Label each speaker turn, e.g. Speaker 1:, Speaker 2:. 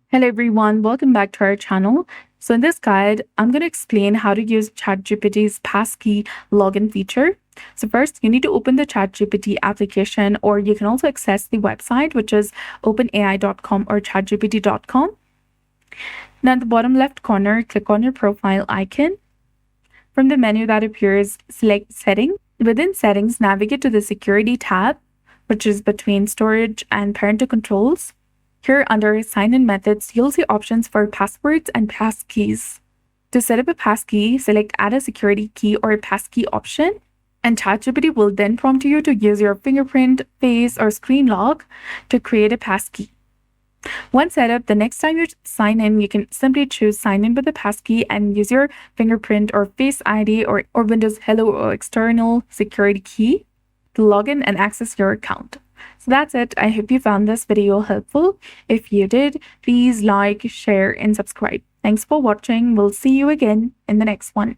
Speaker 1: Hello everyone, welcome back to our channel. So in this guide, I'm going to explain how to use ChatGPT's Passkey Login feature. So first, you need to open the ChatGPT application, or you can also access the website, which is openai.com or chatgpt.com. Now at the bottom left corner, click on your profile icon. From the menu that appears, select Settings. Within Settings, navigate to the Security tab, which is between Storage and Parental Controls. Here under Sign-in Methods, you'll see options for passwords and passkeys. To set up a passkey, select Add a security key or a passkey option, and ChatGPT will then prompt you to use your fingerprint, face, or screen lock to create a passkey. Once set up, the next time you sign in, you can simply choose Sign in with a passkey and use your fingerprint or face ID or Windows Hello or external security key to log in and access your account. So that's it. I hope you found this video helpful. If you did, please like, share, and subscribe. Thanks for watching. We'll see you again in the next one.